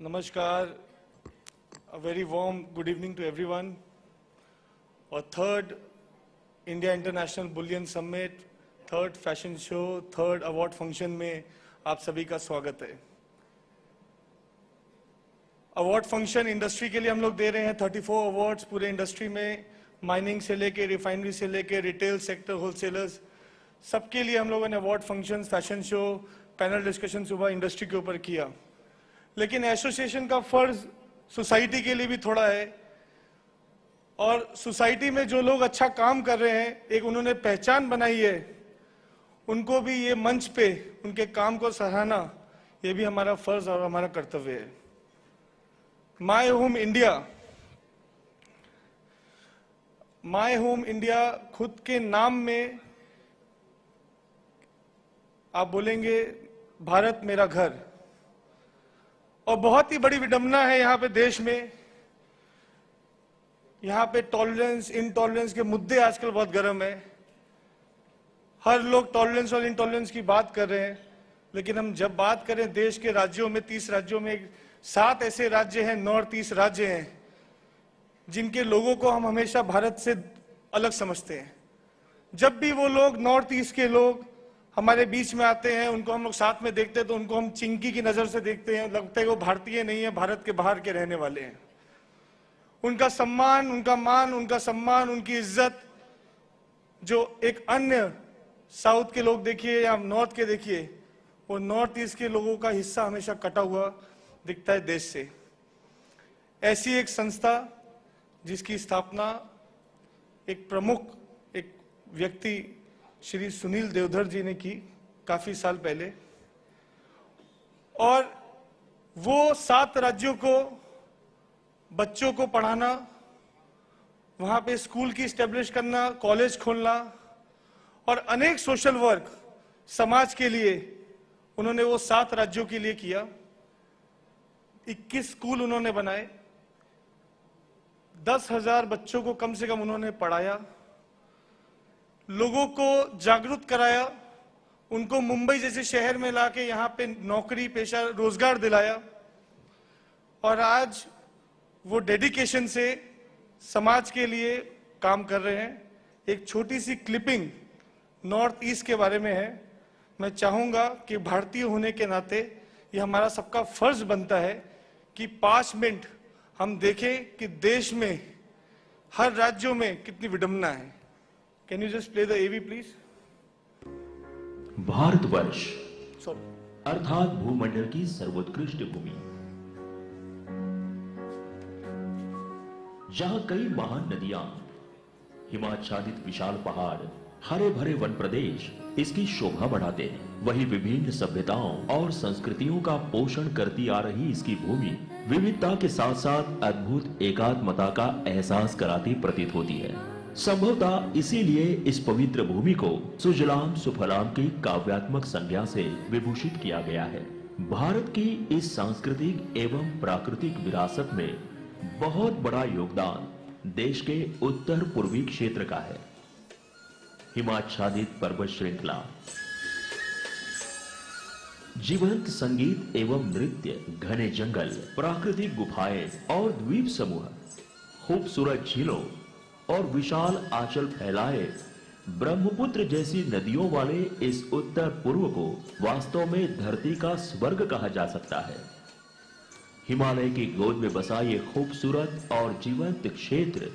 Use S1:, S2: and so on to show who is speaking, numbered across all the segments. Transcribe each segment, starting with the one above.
S1: Namaskar, a very warm good evening to everyone. Our third India International Bullion Summit, third fashion show, third award function में आप सभी का स्वागत है। Award function industry के लिए हम लोग दे रहे हैं 34 अवार्ड्स पूरे इंडस्ट्री में, माइनिंग से लेके रिफाइनरी से लेके रिटेल सेक्टर, होलसेलर्स, सबके लिए हम लोगों ने award functions, fashion show, panel discussion सुबह इंडस्ट्री के ऊपर किया। लेकिन एसोसिएशन का फर्ज सोसाइटी के लिए भी थोड़ा है, और सोसाइटी में जो लोग अच्छा काम कर रहे हैं, एक उन्होंने पहचान बनाई है, उनको भी ये मंच पे उनके काम को सराहना, ये भी हमारा फर्ज और हमारा कर्तव्य है। My home India, my home India खुद के नाम में आप बोलेंगे भारत मेरा घर, और बहुत ही बड़ी विडंबना है यहाँ पे देश में। यहाँ पे टॉलरेंस, इनटॉलरेंस के मुद्दे आजकल बहुत गर्म है। हर लोग टॉलरेंस और इनटॉलरेंस की बात कर रहे हैं, लेकिन हम जब बात करें देश के राज्यों में, 30 राज्यों में 7 ऐसे राज्य हैं, नॉर्थ ईस्ट राज्य हैं, जिनके लोगों को हम हमेशा भारत से अलग समझते हैं। जब भी वो लोग नॉर्थ ईस्ट के लोग हमारे बीच में आते हैं, उनको हम लोग साथ में देखते हैं, तो उनको हम चिंकी की नजर से देखते हैं, लगता है वो भारतीय नहीं है, भारत के बाहर के रहने वाले हैं। उनका सम्मान, उनका मान, उनका सम्मान, उनकी इज्जत, जो एक अन्य साउथ के लोग देखिए या नॉर्थ के देखिए, वो नॉर्थ ईस्ट के लोगों का हिस्सा हमेशा कटा हुआ दिखता है देश से। ऐसी एक संस्था जिसकी स्थापना एक प्रमुख एक व्यक्ति श्री सुनील देवधर जी ने की काफी साल पहले, और वो 7 राज्यों को बच्चों को पढ़ाना, वहां पे स्कूल की स्टैब्लिश करना, कॉलेज खोलना, और अनेक सोशल वर्क समाज के लिए उन्होंने वो 7 राज्यों के लिए किया। 21 स्कूल उन्होंने बनाए, 10,000 बच्चों को कम से कम उन्होंने पढ़ाया, लोगों को जागरूक कराया, उनको मुंबई जैसे शहर में लाके यहाँ पे नौकरी पेशा रोजगार दिलाया, और आज वो डेडिकेशन से समाज के लिए काम कर रहे हैं। एक छोटी सी क्लिपिंग नॉर्थ ईस्ट के बारे में है। मैं चाहूंगा कि भारतीय होने के नाते ये हमारा सबका फर्ज बनता है कि 5 मिनट हम देखें कि देश में हर राज्यों में कितनी विडंबना है। Can you just play the AV please?
S2: भारतवर्ष अर्थात भूमंडल की सर्वोत्कृष्ट भूमि, जहां कई महान नदियां, हिमाच्छादित विशाल पहाड़, हरे भरे वन प्रदेश इसकी शोभा बढ़ाते हैं, वही विभिन्न सभ्यताओं और संस्कृतियों का पोषण करती आ रही इसकी भूमि विविधता के साथ साथ अद्भुत एकात्मता का एहसास कराती प्रतीत होती है। संभवतः इसीलिए इस पवित्र भूमि को सुजलाम सुफलाम की काव्यात्मक संज्ञा से विभूषित किया गया है। भारत की इस सांस्कृतिक एवं प्राकृतिक विरासत में बहुत बड़ा योगदान देश के उत्तर पूर्वी क्षेत्र का है। हिमाच्छादित पर्वत श्रृंखला, जीवंत संगीत एवं नृत्य, घने जंगल, प्राकृतिक गुफाएं और द्वीप समूह, खूबसूरत झीलों और विशाल आंचल फैलाए ब्रह्मपुत्र जैसी नदियों वाले इस उत्तर पूर्व को वास्तव में धरती का स्वर्ग कहा जा सकता है। हिमालय की गोद में बसा ये खूबसूरत और जीवंत क्षेत्र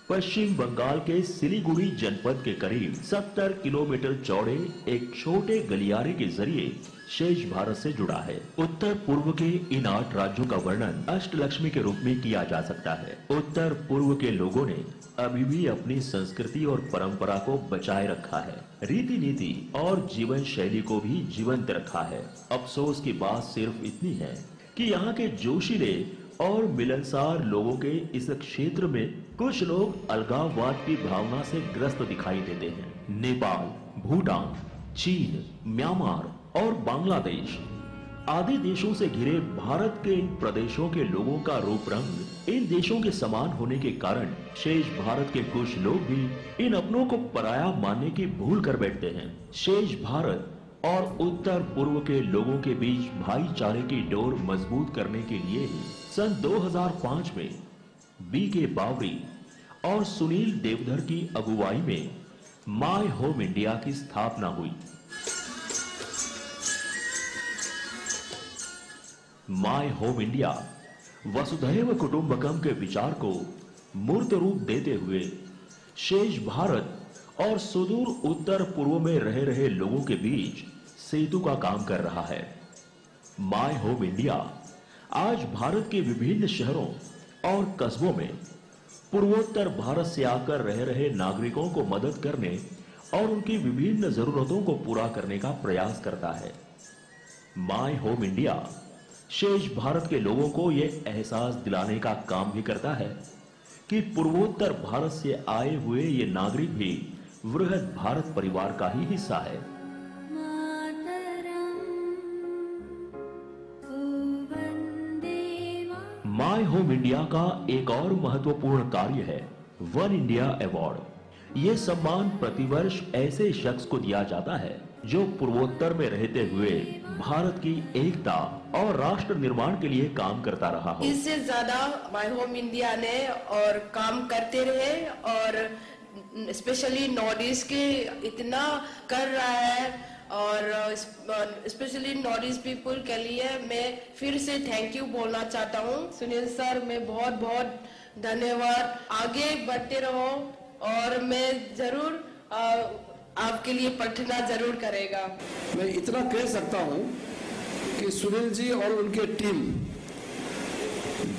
S2: पश्चिम बंगाल के सिलीगुड़ी जनपद के करीब 70 किलोमीटर चौड़े एक छोटे गलियारे के जरिए शेष भारत से जुड़ा है। उत्तर पूर्व के इन 8 राज्यों का वर्णन अष्टलक्ष्मी के रूप में किया जा सकता है। उत्तर पूर्व के लोगों ने अभी भी अपनी संस्कृति और परंपरा को बचाए रखा है, रीति नीति और जीवन शैली को भी जीवंत रखा है। अफसोस की बात सिर्फ इतनी है कि यहाँ के जोशीले और मिलनसार लोगों के इस क्षेत्र में कुछ लोग अलगाववाद की भावना से ग्रस्त दिखाई देते हैं। नेपाल, भूटान, चीन, म्यांमार और बांग्लादेश आदि देशों से घिरे भारत के इन प्रदेशों के लोगों का रूप रंग इन देशों के समान होने के कारण शेष भारत के कुछ लोग भी इन अपनों को पराया मानने की भूल कर बैठते हैं। शेष भारत और उत्तर पूर्व के लोगों के बीच भाईचारे की डोर मजबूत करने के लिए ही सन 2005 में B.K. बावरी और सुनील देवधर की अगुवाई में माय होम इंडिया की स्थापना हुई। माय होम इंडिया वसुधैव कुटुंबकम के विचार को मूर्त रूप देते हुए शेष भारत और सुदूर उत्तर पूर्व में रह रहे लोगों के बीच सेतु का काम कर रहा है। माय होम इंडिया आज भारत के विभिन्न शहरों और कस्बों में पूर्वोत्तर भारत से आकर रह रहे नागरिकों को मदद करने और उनकी विभिन्न जरूरतों को पूरा करने का प्रयास करता है। माय होम इंडिया शेष भारत के लोगों को यह एहसास दिलाने का काम भी करता है कि पूर्वोत्तर भारत से आए हुए ये नागरिक भी वृहद भारत परिवार का ही हिस्सा है। माय होम इंडिया का एक और महत्वपूर्ण कार्य है वन इंडिया अवार्ड। ये सम्मान प्रतिवर्ष ऐसे शख्स को दिया जाता है जो पूर्वोत्तर में रहते हुए भारत की एकता और राष्ट्र निर्माण के लिए काम करता रहा हो।
S3: इससे ज्यादा माय होम इंडिया ने और काम करते रहे और स्पेशली नॉर्थ ईस्ट के इतना कर रहा है और स्पेशली नॉर्थ ईस्ट पीपल के लिए मैं फिर से थैंक यू बोलना चाहता हूँ। सुनील सर, मैं बहुत बहुत धन्यवाद। आगे बढ़ते रहो और मैं जरूर आपके लिए प्रार्थना जरूर करेगा।
S4: मैं इतना कह सकता हूँ कि सुनील जी और उनके टीम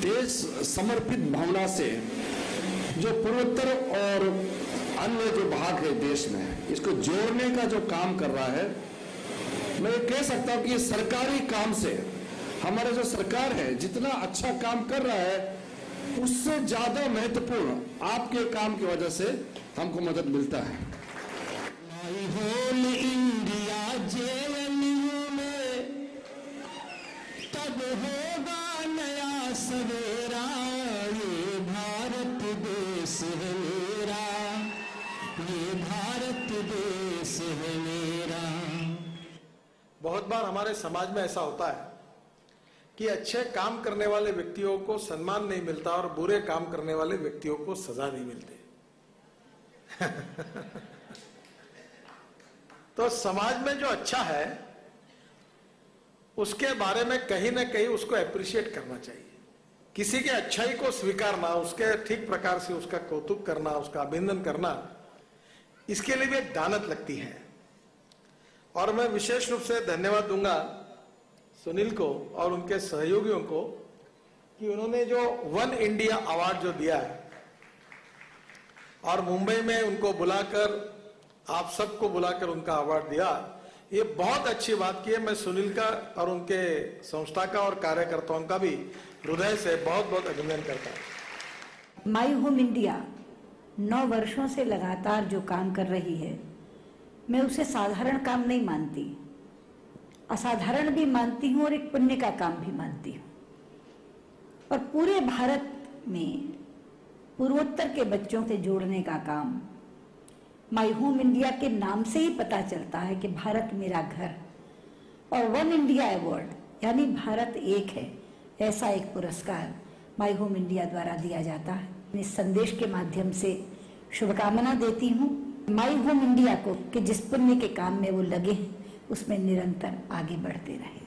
S4: देश समर्पित भावना से जो पूर्वोत्तर और अन्य जो भाग है देश में इसको जोड़ने का जो काम कर रहा है, मैं ये कह सकता हूँ कि ये सरकारी काम से हमारा जो सरकार है जितना अच्छा काम कर रहा है उससे ज्यादा महत्वपूर्ण आपके काम की वजह से हमको मदद मिलता है।
S5: माय होम इंडिया जेएनयू में तब होगा नया सवेरा, ये भारत देश है मेरा, ये भारत देश है मेरा।
S6: बहुत बार हमारे समाज में ऐसा होता है कि अच्छे काम करने वाले व्यक्तियों को सम्मान नहीं मिलता और बुरे काम करने वाले व्यक्तियों को सजा नहीं मिलती। तो समाज में जो अच्छा है उसके बारे में कहीं ना कहीं उसको अप्रिशिएट करना चाहिए। किसी के अच्छाई को स्वीकारना, उसके ठीक प्रकार से उसका कौतुक करना, उसका अभिनंदन करना, इसके लिए भी एक दानत लगती है। और मैं विशेष रूप से धन्यवाद दूंगा सुनील को और उनके सहयोगियों को कि उन्होंने जो वन इंडिया अवार्ड जो दिया है और मुंबई में उनको बुलाकर, आप सबको बुलाकर उनका अवार्ड दिया, ये बहुत अच्छी बात की है। मैं सुनील का और उनके संस्था का और कार्यकर्ताओं का भी हृदय से बहुत बहुत अभिनंदन करता हूं।
S7: माय होम इंडिया 9 वर्षों से लगातार जो काम कर रही है, मैं उसे साधारण काम नहीं मानती, असाधारण भी मानती हूँ और एक पुण्य का काम भी मानती हूँ। और पूरे भारत में पूर्वोत्तर के बच्चों से जोड़ने का काम माय होम इंडिया के नाम से ही पता चलता है कि भारत मेरा घर। और वन इंडिया अवार्ड यानी भारत एक है, ऐसा एक पुरस्कार माय होम इंडिया द्वारा दिया जाता है। इस संदेश के माध्यम से शुभकामना देती हूँ माय होम इंडिया को कि जिस पुण्य के काम में वो लगे हैं उसमें निरंतर आगे बढ़ते रहे।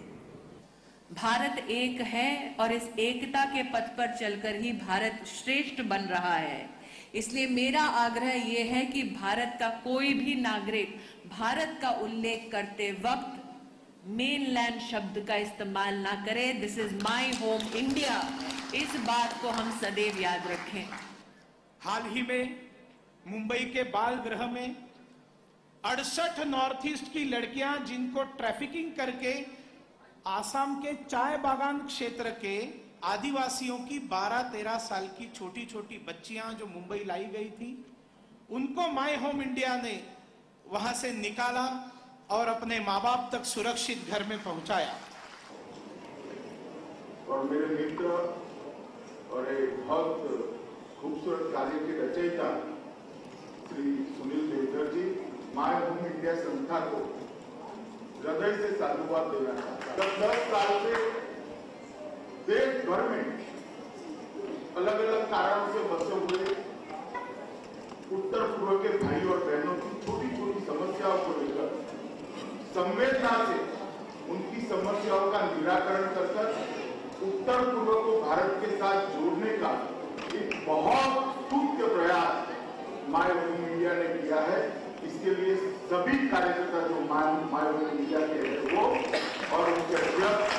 S8: भारत एक है और इस एकता के पथ पर चलकर ही भारत श्रेष्ठ बन रहा है। इसलिए मेरा आग्रह ये है कि भारत का कोई भी नागरिक भारत का उल्लेख करते वक्त मेनलैंड शब्द का इस्तेमाल ना करे। This is my home India, इस बात को हम सदैव याद रखें।
S9: हाल ही में मुंबई के बाल गृह में 68 नॉर्थ ईस्ट की लड़कियां जिनको ट्रैफिकिंग करके आसाम के चाय बागान क्षेत्र के आदिवासियों की 12-13 साल की छोटी छोटी बच्चियां जो मुंबई लाई गई थी, उनको माय होम इंडिया ने वहां से निकाला और अपने माँ बाप तक सुरक्षित घर में पहुंचाया।
S10: और मेरे मित्र और एक बहुत खूबसूरत कार्य के रचयिता श्री सुनील देवधर जी माय होम इंडिया संस्था को हृदय से साधुवाद देना चाहता हूं। 10 साल से देश भर में अलग अलग कारणों से बसे हुए उत्तर पूर्व के भाई और बहनों की छोटी छोटी समस्याओं को लेकर संवेदना से उनकी समस्याओं का निराकरण कर उत्तर पूर्व को भारत के साथ जोड़ने का एक बहुत स्तुत्य प्रयास माय होम इंडिया ने किया है। इसके लिए सभी कार्यकर्ता जो माय होम इंडिया के हैं वो और उनके अध्यक्ष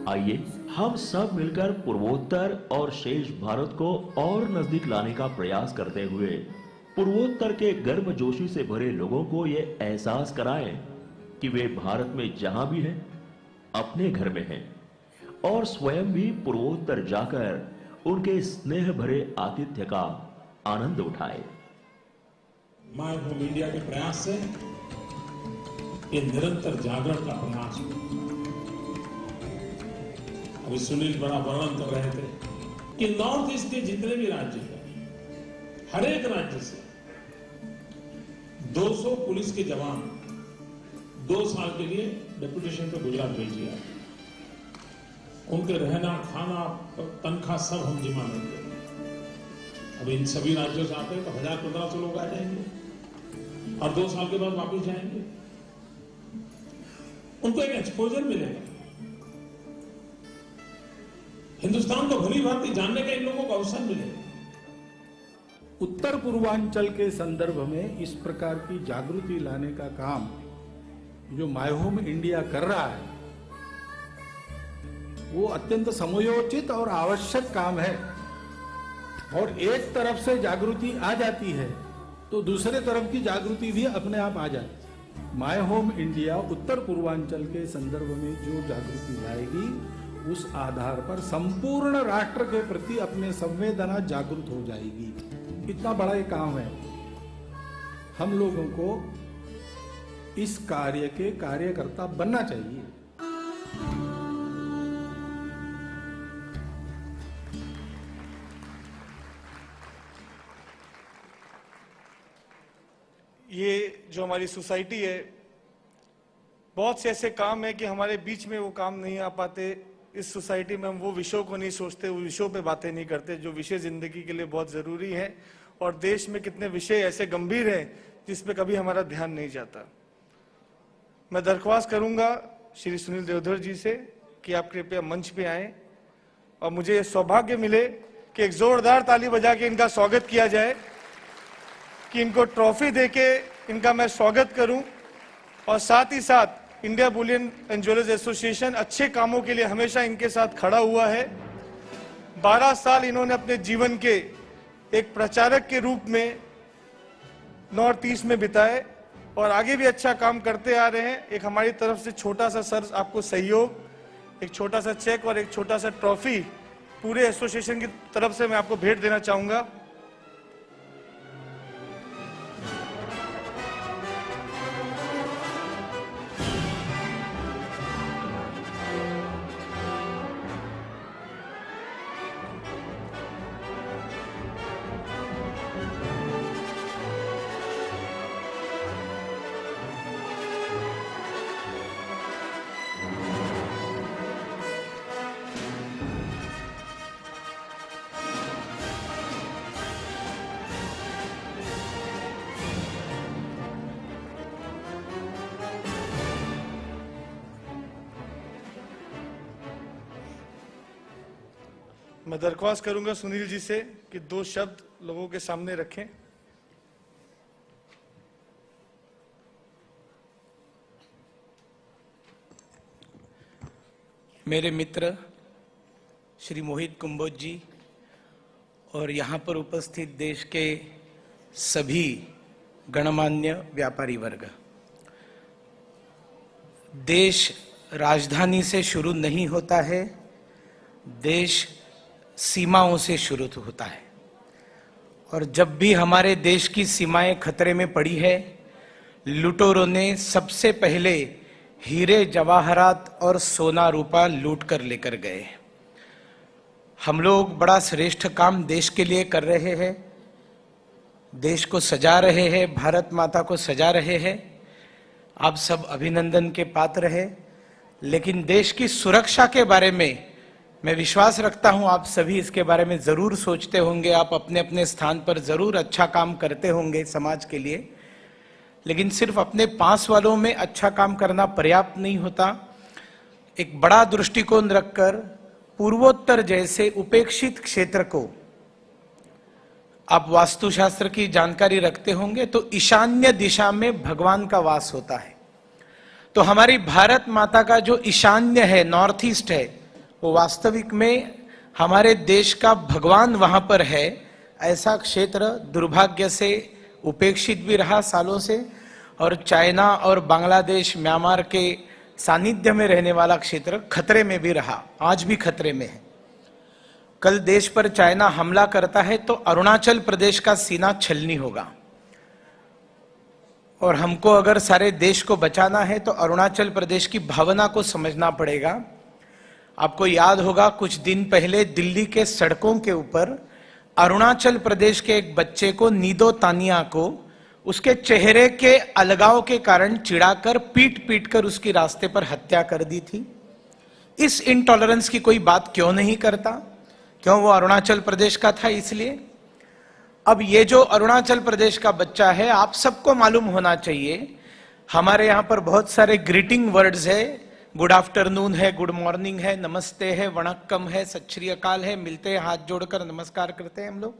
S2: आइए हम सब मिलकर पूर्वोत्तर और शेष भारत को और नजदीक लाने का प्रयास करते हुए पूर्वोत्तर के गर्मजोशी से भरे लोगों को ये एहसास कराएं कि वे भारत में जहां भी हैं अपने घर में हैं और स्वयं भी पूर्वोत्तर जाकर उनके स्नेह भरे आतिथ्य का आनंद उठाएं।
S11: माय होम इंडिया के प्रयास से ये निरंतर जागरण का प्रयास है। अभी सुनील बड़ा वर्णन कर रहे थे कि नॉर्थ ईस्ट के जितने भी राज्य हैं, हर एक राज्य से 200 पुलिस के जवान 2 साल के लिए डेपुटेशन पे गुजरात भेज दिया। उनके रहना खाना तनख्वाह सब हम जिम्मा लेंगे। अब इन सभी राज्यों से आते हैं तो 1000-1500 लोग आ जाएंगे और 2 साल के बाद वापस जाएंगे। उनको एक एक्सपोजर मिलेगा, हिंदुस्तान को भली भांति जानने का इन लोगों को अवसर मिलेगा।
S6: उत्तर पूर्वांचल के संदर्भ में इस प्रकार की जागृति लाने का काम जो माय होम इंडिया कर रहा है वो अत्यंत समयोचित और आवश्यक काम है। और एक तरफ से जागृति आ जाती है तो दूसरे तरफ की जागृति भी अपने आप आ जाती है। माय होम इंडिया उत्तर पूर्वांचल के संदर्भ में जो जागृति लाएगी उस आधार पर संपूर्ण राष्ट्र के प्रति अपने संवेदना जागृत हो जाएगी। इतना बड़ा ये काम है। हम लोगों को इस कार्य के कार्यकर्ता बनना चाहिए।
S1: ये जो हमारी सोसाइटी है, बहुत से ऐसे काम है कि हमारे बीच में वो काम नहीं आ पाते। इस सोसाइटी में हम वो विषयों को नहीं सोचते, वो विषयों पे बातें नहीं करते जो विषय जिंदगी के लिए बहुत जरूरी है। और देश में कितने विषय ऐसे गंभीर हैं जिस पे कभी हमारा ध्यान नहीं जाता। मैं दरख्वास्त करूंगा श्री सुनील देवधर जी से कि आप कृपया मंच पे आए और मुझे ये सौभाग्य मिले कि एक जोरदार ताली बजा के इनका स्वागत किया जाए, कि इनको ट्रॉफी देके इनका मैं स्वागत करूं। और साथ ही साथ India Boolean and jewellers association अच्छे कामों के लिए हमेशा इनके साथ खड़ा हुआ है। 12 साल इन्होंने अपने जीवन के एक प्रचारक के रूप में नॉर्थ ईस्ट में बिताए और आगे भी अच्छा काम करते आ रहे हैं। एक हमारी तरफ से छोटा सा सर आपको सहयोग, एक छोटा सा चेक और एक छोटा सा ट्रॉफी पूरे एसोसिएशन की तरफ से मैं आपको भेंट देना चाहूंगा। मैं दरख्वास्त करूंगा सुनील जी से कि 2 शब्द लोगों के सामने रखें।
S9: मेरे मित्र श्री मोहित कुंबोज जी और यहाँ पर उपस्थित देश के सभी गणमान्य व्यापारी वर्ग, देश राजधानी से शुरू नहीं होता है, देश सीमाओं से शुरू होता है। और जब भी हमारे देश की सीमाएं खतरे में पड़ी है, लुटेरों ने सबसे पहले हीरे जवाहरात और सोना रूपा लूट कर लेकर गए। हम लोग बड़ा श्रेष्ठ काम देश के लिए कर रहे हैं,
S5: देश को सजा रहे हैं, भारत माता को सजा रहे हैं। आप सब अभिनंदन के पात्र हैं, लेकिन देश की सुरक्षा के बारे में मैं विश्वास रखता हूं आप सभी इसके बारे में जरूर सोचते होंगे। आप अपने अपने स्थान पर जरूर अच्छा काम करते होंगे समाज के लिए, लेकिन सिर्फ अपने पास वालों में अच्छा काम करना पर्याप्त नहीं होता। एक बड़ा दृष्टिकोण रखकर पूर्वोत्तर जैसे उपेक्षित क्षेत्र को, आप वास्तुशास्त्र की जानकारी रखते होंगे तो ईशान्य दिशा में भगवान का वास होता है। तो हमारी भारत माता का जो ईशान्य है, नॉर्थ ईस्ट है, वो वास्तविक में हमारे देश का भगवान वहां पर है। ऐसा क्षेत्र दुर्भाग्य से उपेक्षित भी रहा सालों से, और चाइना और बांग्लादेश, म्यांमार के सानिध्य में रहने वाला क्षेत्र खतरे में भी रहा, आज भी खतरे में है। कल देश पर चाइना हमला करता है तो अरुणाचल प्रदेश का सीना छलनी होगा, और हमको अगर सारे देश को बचाना है तो अरुणाचल प्रदेश की भावना को समझना पड़ेगा। आपको याद होगा कुछ दिन पहले दिल्ली के सड़कों के ऊपर अरुणाचल प्रदेश के एक बच्चे को, नीदो तानिया को, उसके चेहरे के अलगाव के कारण चिढ़ाकर पीट पीट कर उसकी रास्ते पर हत्या कर दी थी। इस इंटॉलरेंस की कोई बात क्यों नहीं करता? क्यों? वो अरुणाचल प्रदेश का था इसलिए। अब ये जो अरुणाचल प्रदेश का बच्चा है, आप सबको मालूम होना चाहिए, हमारे यहां पर बहुत सारे ग्रीटिंग वर्ड्स है। गुड आफ्टरनून है, गुड मॉर्निंग है, नमस्ते है, वणक्कम है, सत श्री अकाल है, मिलते हैं हाथ जोड़कर नमस्कार करते हैं हम लोग।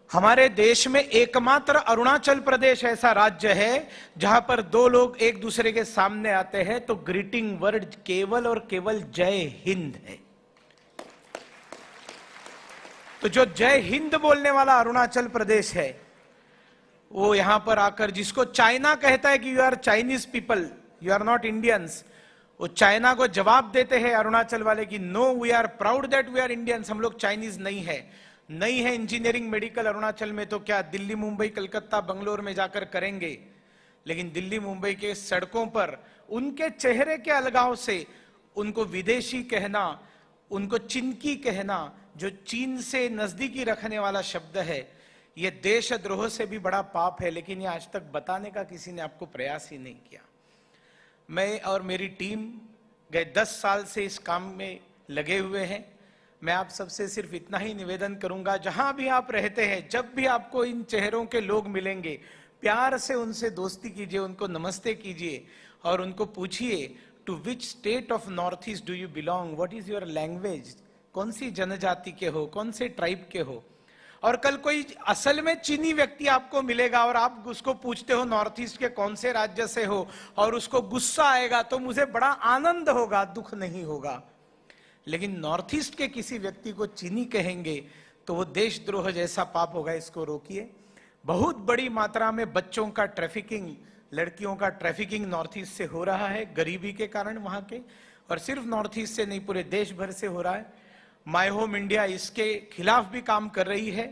S5: हमारे देश में एकमात्र अरुणाचल प्रदेश ऐसा राज्य है जहां पर दो लोग एक दूसरे के सामने आते हैं तो ग्रीटिंग वर्ड केवल और केवल जय हिंद है। तो जो जय हिंद बोलने वाला अरुणाचल प्रदेश है, वो यहां पर आकर जिसको चाइना कहता है कि you are Chinese people, you are not Indians, वो चाइना को जवाब देते हैं अरुणाचल वाले कि no, we are proud that we are Indians, हम लोग चाइनीज नहीं है। नहीं है इंजीनियरिंग मेडिकल अरुणाचल में तो क्या दिल्ली, मुंबई, कलकत्ता, बंगलोर में जाकर करेंगे? लेकिन दिल्ली, मुंबई के सड़कों पर उनके चेहरे के अलगाव से उनको विदेशी कहना, उनको चिनकी कहना, जो चीन से नजदीकी रखने वाला शब्द है, यह देशद्रोह से भी बड़ा पाप है। लेकिन ये आज तक बताने का किसी ने आपको प्रयास ही नहीं किया। मैं और मेरी टीम गए 10 साल से इस काम में लगे हुए हैं। मैं आप सबसे सिर्फ इतना ही निवेदन करूंगा, जहां भी आप रहते हैं, जब भी आपको इन चेहरों के लोग मिलेंगे, प्यार से उनसे दोस्ती कीजिए, उनको नमस्ते कीजिए और उनको पूछिए, to which state of north east do you belong, what is your language, कौन सी जनजाति के हो, कौन से ट्राइब के हो। और कल कोई असल में चीनी व्यक्ति आपको मिलेगा और आप उसको पूछते हो नॉर्थ ईस्ट के कौन से राज्य से हो, और उसको गुस्सा आएगा, तो मुझे बड़ा आनंद होगा, दुख नहीं होगा। लेकिन नॉर्थ ईस्ट के किसी व्यक्ति को चीनी कहेंगे तो वो देशद्रोह जैसा पाप होगा। इसको रोकिए। बहुत बड़ी मात्रा में बच्चों का ट्रैफिकिंग, लड़कियों का ट्रैफिकिंग नॉर्थ ईस्ट से हो रहा है, गरीबी के कारण वहां के, और सिर्फ नॉर्थ ईस्ट से नहीं, पूरे देश भर से हो रहा है। माय होम इंडिया इसके खिलाफ भी काम कर रही है।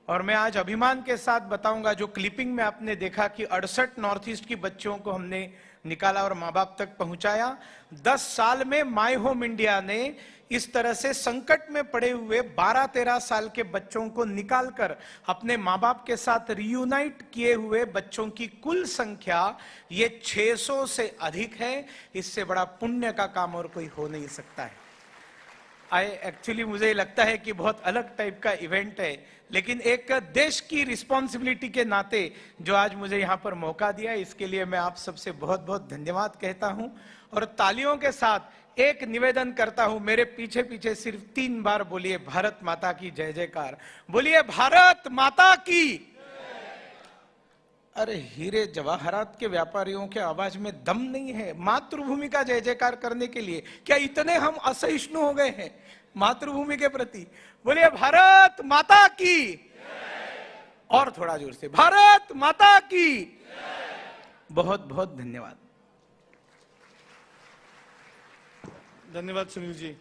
S5: और मैं आज अभिमान के साथ बताऊंगा, जो क्लिपिंग में आपने देखा कि 68 नॉर्थ ईस्ट की बच्चों को हमने निकाला और माँ बाप तक पहुंचाया। 10 साल में माय होम इंडिया ने इस तरह से संकट में पड़े हुए 12-13 साल के बच्चों को निकालकर अपने माँ बाप के साथ रियूनाइट किए हुए बच्चों की कुल संख्या ये 600 से अधिक है। इससे बड़ा पुण्य का काम और कोई हो नहीं सकता है। एक्चुअली मुझे लगता है कि बहुत अलग टाइप का इवेंट है, लेकिन एक देश की रिस्पॉन्सिबिलिटी के नाते जो आज मुझे यहाँ पर मौका दिया, इसके लिए मैं आप सबसे बहुत बहुत धन्यवाद कहता हूँ। और तालियों के साथ एक निवेदन करता हूँ, मेरे पीछे पीछे सिर्फ 3 बार बोलिए भारत माता की जय जयकार। बोलिए भारत माता की। अरे हीरे जवाहरात के व्यापारियों के आवाज में दम नहीं है मातृभूमि का जय जयकार करने के लिए? क्या इतने हम असहिष्णु हो गए हैं मातृभूमि के प्रति? बोलिए भारत माता की। और थोड़ा जोर से, भारत माता की। बहुत बहुत धन्यवाद।
S1: धन्यवाद सुनील जी।